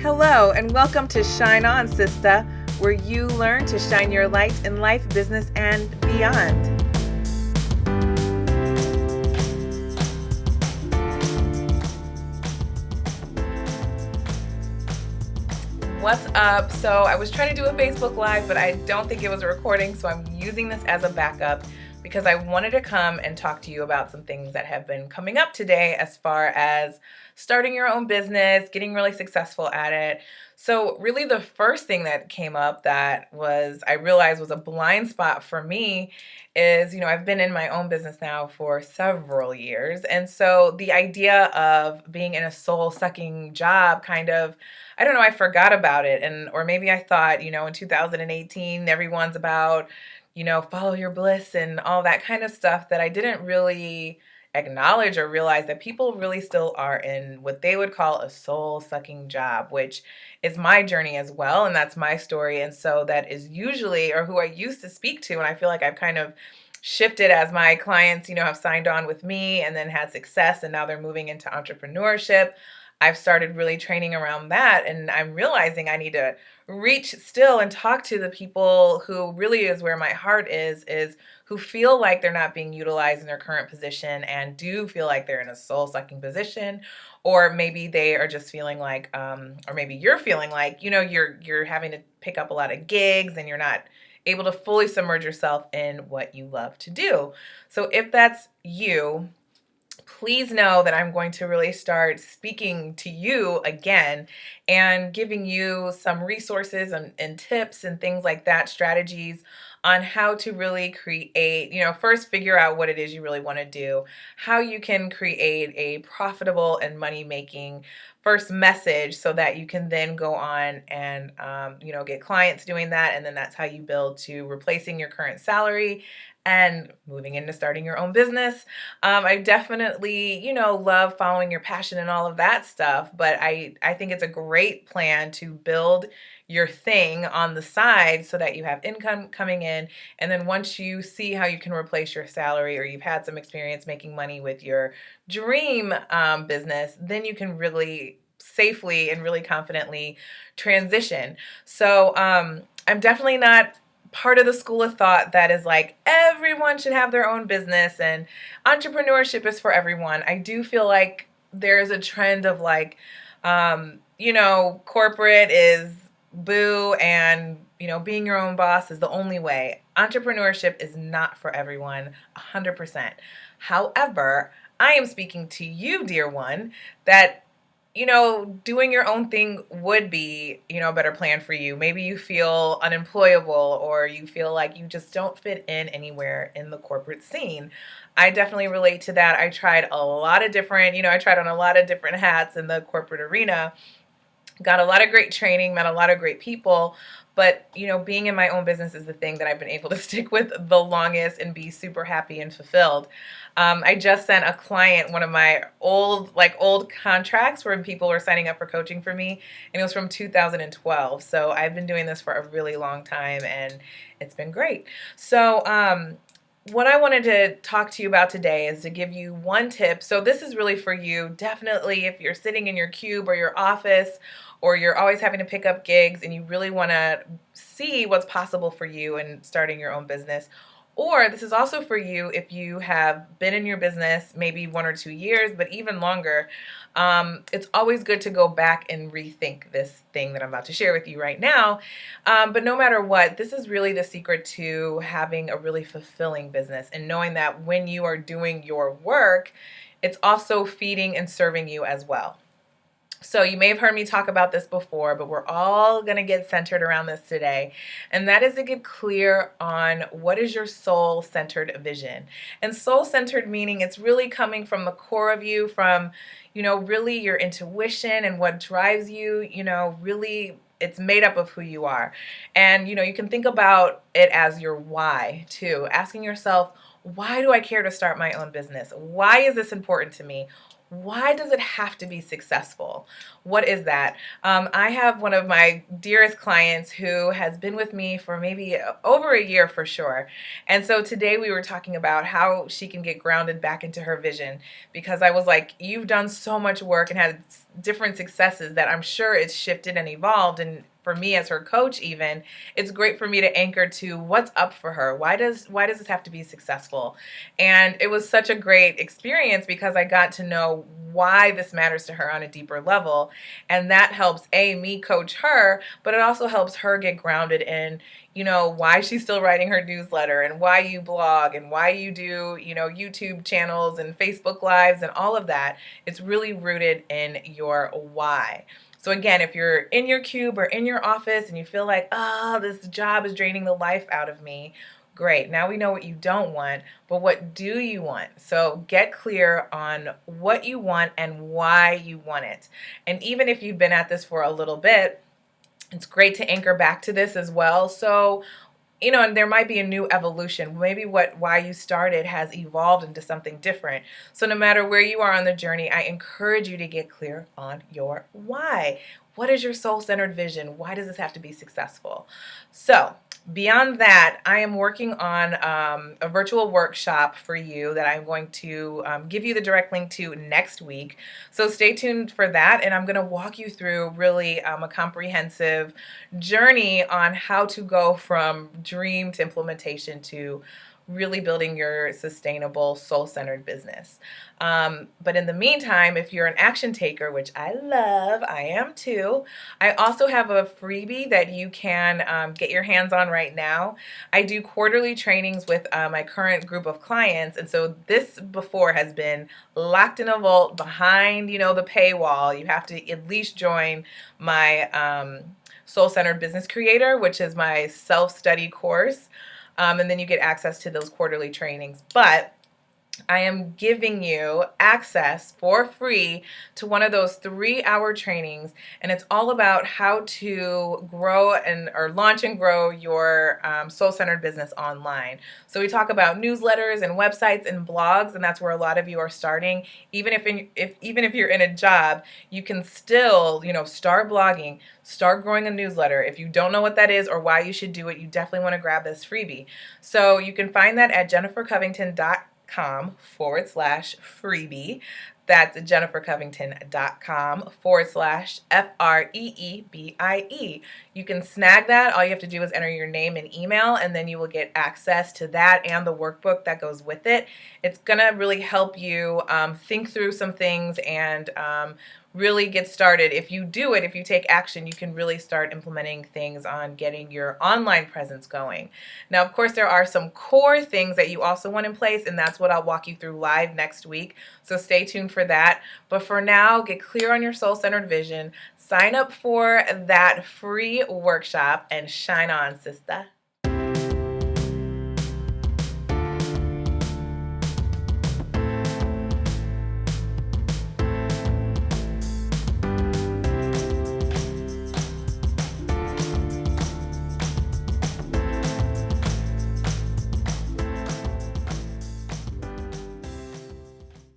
Hello, and welcome to Shine On, Sista, where you learn to shine your light in life, business, and beyond. What's up? So I was trying to do a Facebook Live, but I don't think it was a recording, so I'm using this as a backup because I wanted to come and talk to you about some things that have been coming up today as far as starting your own business, getting really successful at it. So really the first thing that came up that I realized was a blind spot for me is, I've been in my own business now for several years. And so the idea of being in a soul-sucking job I don't know, I forgot about it. Or maybe I thought, in 2018, everyone's about, follow your bliss and all that kind of stuff that I didn't really acknowledge or realize that people really still are in what they would call a soul sucking job, which is my journey as well. And that's my story. And so that is usually, or who I used to speak to. And I feel like I've kind of shifted as my clients, have signed on with me and then had success. And now they're moving into entrepreneurship. I've started really training around that, and I'm realizing I need to reach still and talk to the people who really is where my heart is who feel like they're not being utilized in their current position and do feel like they're in a soul-sucking position, or maybe they are just feeling like, or maybe you're feeling like, you're having to pick up a lot of gigs and you're not able to fully submerge yourself in what you love to do. So if that's you, please know that I'm going to really start speaking to you again and giving you some resources and tips and things like that, strategies on how to really create, first figure out what it is you really want to do, how you can create a profitable and money making first message so that you can then go on and, get clients doing that. And then that's how you build to replacing your current salary and moving into starting your own business. I definitely, love following your passion and all of that stuff, but I think it's a great plan to build your thing on the side so that you have income coming in. And then once you see how you can replace your salary or you've had some experience making money with your dream business, then you can really safely and really confidently transition. So I'm definitely not part of the school of thought that is like everyone should have their own business and entrepreneurship is for everyone. I do feel like there's a trend of like, corporate is boo and, being your own boss is the only way. Entrepreneurship is not for everyone, 100%. However, I am speaking to you, dear one, that doing your own thing would be, a better plan for you. Maybe you feel unemployable or you feel like you just don't fit in anywhere in the corporate scene. I definitely relate to that. I tried a lot of different, I tried on a lot of different hats in the corporate arena, got a lot of great training, met a lot of great people. But, being in my own business is the thing that I've been able to stick with the longest and be super happy and fulfilled. I just sent a client one of my old contracts where people were signing up for coaching for me, and it was from 2012. So I've been doing this for a really long time, and it's been great. So, what I wanted to talk to you about today is to give you one tip. So this is really for you. Definitely if you're sitting in your cube or your office or you're always having to pick up gigs and you really want to see what's possible for you in starting your own business. Or this is also for you if you have been in your business maybe 1 or 2 years, but even longer. It's always good to go back and rethink this thing that I'm about to share with you right now. But no matter what, this is really the secret to having a really fulfilling business and knowing that when you are doing your work, it's also feeding and serving you as well. So you may have heard me talk about this before, but we're all going to get centered around this today. And that is to get clear on what is your soul-centered vision. And soul-centered meaning it's really coming from the core of you, from, really your intuition and what drives you, really it's made up of who you are. And, you can think about it as your why too, asking yourself, why do I care to start my own business? Why is this important to me? Why does it have to be successful? What is that? I have one of my dearest clients who has been with me for maybe over a year for sure. And so today we were talking about how she can get grounded back into her vision, because I was like, you've done so much work and had different successes that I'm sure it's shifted and evolved. And for me as her coach, even, it's great for me to anchor to what's up for her. Why does this have to be successful? And it was such a great experience because I got to know why this matters to her on a deeper level. And that helps me coach her, but it also helps her get grounded in, why she's still writing her newsletter, and why you blog, and why you do, YouTube channels and Facebook lives and all of that. It's really rooted in your why. So again, if you're in your cube or in your office and you feel like, oh, this job is draining the life out of me, great. Now we know what you don't want, but what do you want? So get clear on what you want and why you want it. And even if you've been at this for a little bit, it's great to anchor back to this as well. So, and there might be a new evolution. Maybe why you started has evolved into something different. So no matter where you are on the journey, I encourage you to get clear on your why. What is your soul-centered vision? Why does this have to be successful? So beyond that, I am working on a virtual workshop for you that I'm going to give you the direct link to next week. So stay tuned for that. And I'm going to walk you through really a comprehensive journey on how to go from dream to implementation to really building your sustainable soul-centered business. But in the meantime, if you're an action taker, which I love, I am too, I also have a freebie that you can get your hands on right now. I do quarterly trainings with my current group of clients. And so this before has been locked in a vault behind, the paywall. You have to at least join my Soul-Centered Business Creator, which is my self-study course. And then you get access to those quarterly trainings. But I am giving you access for free to one of those 3-hour trainings, and it's all about how to grow or launch and grow your soul-centered business online. So we talk about newsletters and websites and blogs, and that's where a lot of you are starting. Even if you're in a job, you can still start blogging, start growing a newsletter. If you don't know what that is or why you should do it, you definitely want to grab this freebie. So you can find that at jennifercovington.com/freebie. That's jennifercovington.com/FREEBIE. You can snag that. All you have to do is enter your name and email, and then you will get access to that and the workbook that goes with it. It's going to really help you think through some things and really get started. If you do it, if you take action, you can really start implementing things on getting your online presence going. Now, of course, there are some core things that you also want in place, and that's what I'll walk you through live next week. So stay tuned for that. But for now, get clear on your soul-centered vision, sign up for that free workshop, and shine on, sister.